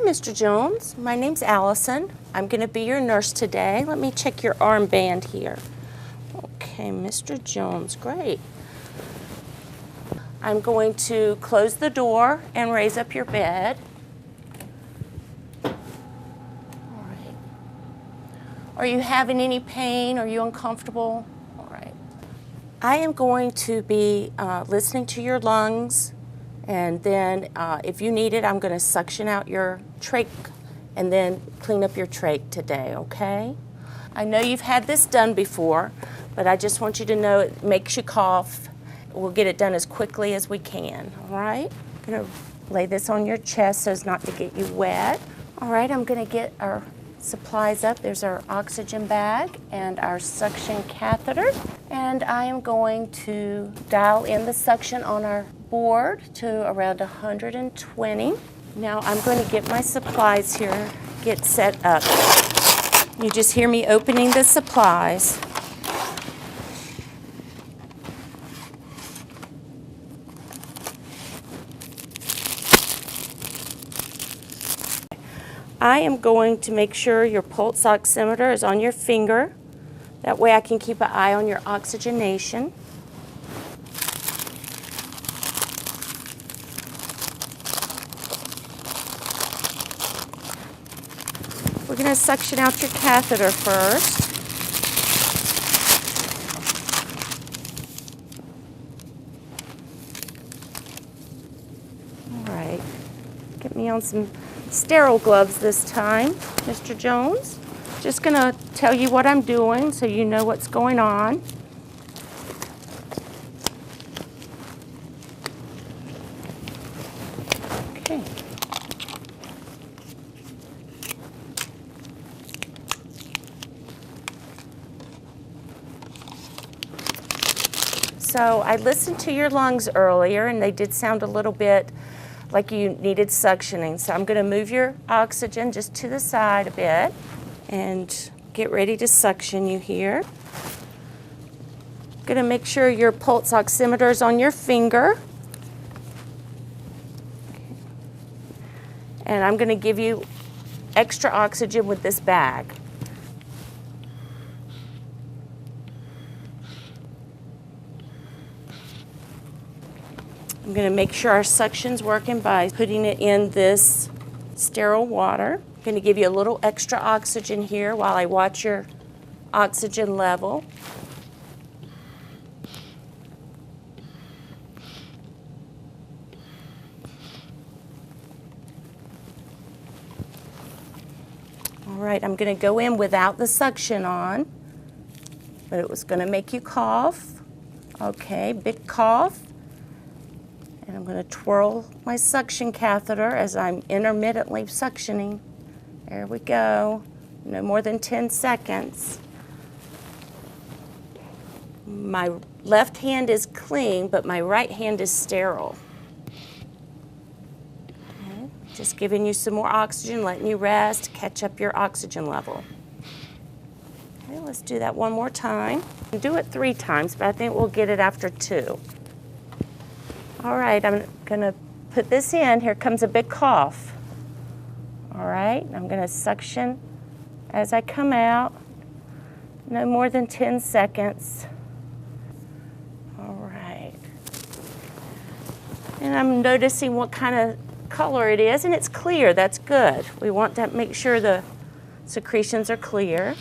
Mr. Jones. My name's Allison. I'm going to be your nurse today. Let me check your armband here. Okay, Mr. Jones, great. I'm going to close the door and raise up your bed. All right. Are you having any pain? Are you uncomfortable? All right. I am going to be listening to your lungs, and then if you need it, I'm going to suction out your trach and then clean up your trach today, okay? I know you've had this done before, but I just want you to know it makes you cough. We'll get it done as quickly as we can, all right? I'm gonna lay this on your chest so as not to get you wet. All right, I'm gonna get our supplies up. There's our oxygen bag and our suction catheter. And I am going to dial in the suction on our board to around 120. Now I'm going to get my supplies here, get set up. You just hear me opening the supplies. I am going to make sure your pulse oximeter is on your finger. That way I can keep an eye on your oxygenation. We're going to suction out your catheter first. All right, get me on some sterile gloves this time, Mr. Jones. Just gonna tell you what I'm doing so you know what's going on. Okay. So I listened to your lungs earlier and they did sound a little bit like you needed suctioning. So I'm going to move your oxygen just to the side a bit and get ready to suction you here. Going to make sure your pulse oximeter is on your finger. And I'm going to give you extra oxygen with this bag. I'm going to make sure our suction's working by putting it in this sterile water. I'm going to give you a little extra oxygen here while I watch your oxygen level. All right, I'm going to go in without the suction on, but it was going to make you cough. Okay, big cough. And I'm going to twirl my suction catheter as I'm intermittently suctioning. There we go. No more than 10 seconds. My left hand is clean, but my right hand is sterile. Okay. Just giving you some more oxygen, letting you rest, catch up your oxygen level. Okay, let's do that one more time. Do it 3 times, but I think we'll get it after 2. All right, I'm going to put this in. Here comes a big cough. All right, I'm going to suction as I come out. No more than 10 seconds. All right. And I'm noticing what kind of color it is, and it's clear. That's good. We want to make sure the secretions are clear.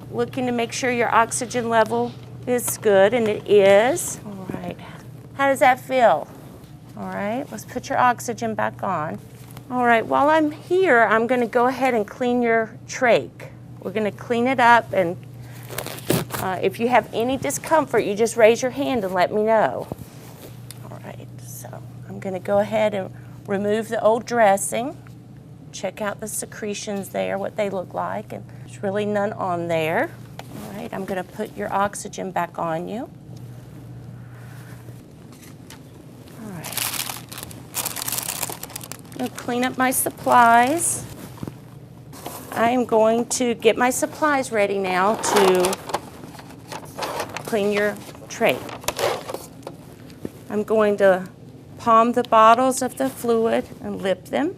Looking to make sure your oxygen level is good, and it is. All right. How does that feel? All right, let's put your oxygen back on. All right, while I'm here, I'm going to go ahead and clean your trach. We're going to clean it up, and if you have any discomfort, you just raise your hand and let me know. All right, so I'm going to go ahead and remove the old dressing, check out the secretions there, what they look like, and there's really none on there. All right, I'm going to put your oxygen back on you. I'll clean up my supplies. I am going to get my supplies ready now to clean your trach. I'm going to palm the bottles of the fluid and lip them.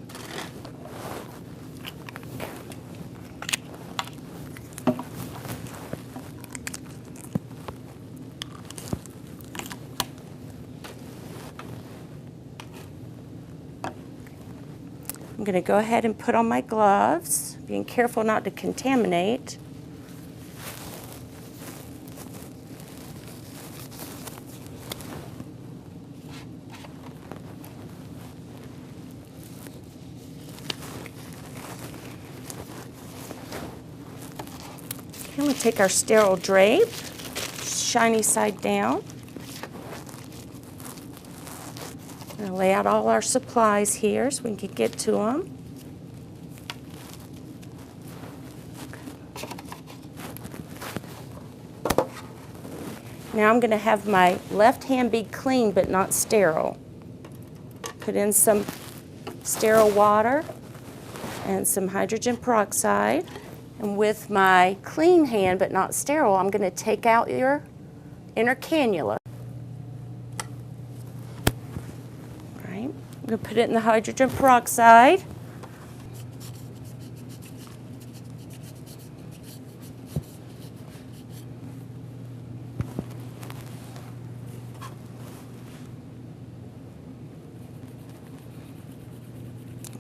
I'm going to go ahead and put on my gloves, being careful not to contaminate. Okay, we'll take our sterile drape, shiny side down. I'm going to lay out all our supplies here so we can get to them. Now I'm going to have my left hand be clean but not sterile. Put in some sterile water and some hydrogen peroxide. And with my clean hand but not sterile, I'm going to take out your inner cannula. I'm going to put it in the hydrogen peroxide.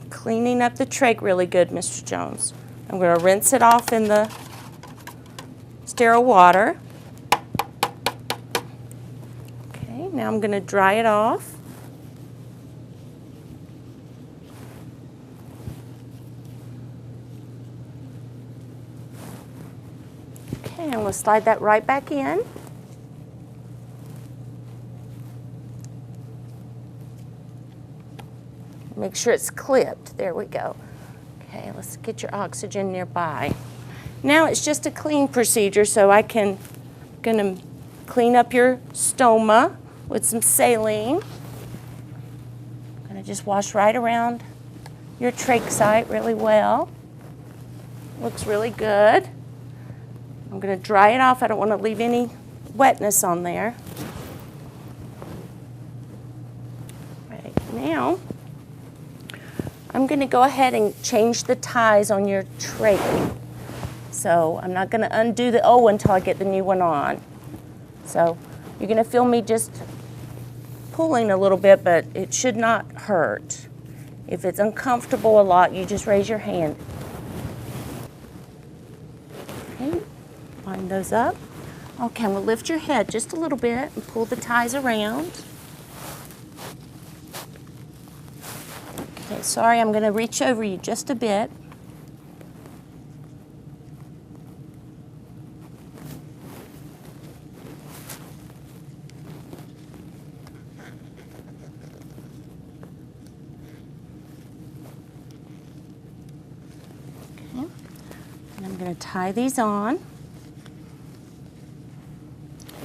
Cleaning up the trach really good, Mr. Jones. I'm going to rinse it off in the sterile water. Okay, now I'm going to dry it off. Okay, and we'll slide that right back in. Make sure it's clipped. There we go. Okay, let's get your oxygen nearby. Now it's just a clean procedure, so gonna clean up your stoma with some saline. Gonna just wash right around your trach site really well. Looks really good. I'm going to dry it off. I don't want to leave any wetness on there. Right now, I'm going to go ahead and change the ties on your trach. So I'm not going to undo the old one until I get the new one on. So you're going to feel me just pulling a little bit, but it should not hurt. If it's uncomfortable a lot, you just raise your hand. Okay. Line those up. Okay, we'll lift your head just a little bit and pull the ties around. Okay, sorry, I'm going to reach over you just a bit. Okay, and I'm going to tie these on.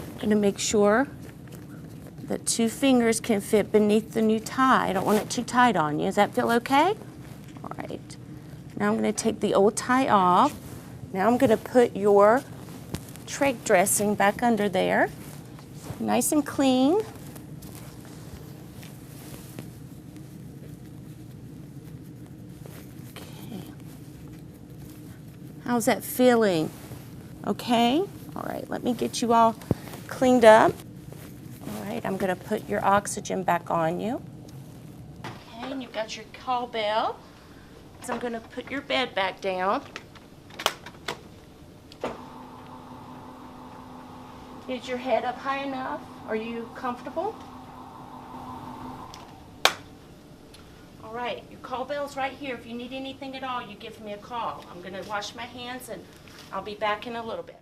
I'm going to make sure that 2 fingers can fit beneath the new tie. I don't want it too tight on you. Does that feel okay? All right. Now I'm going to take the old tie off. Now I'm going to put your trach dressing back under there. Nice and clean. Okay. How's that feeling? Okay? All right, let me get you all cleaned up. All right, I'm going to put your oxygen back on you. Okay, and you've got your call bell. So I'm going to put your bed back down. Is your head up high enough? Are you comfortable? All right, your call bell's right here. If you need anything at all, you give me a call. I'm going to wash my hands and I'll be back in a little bit.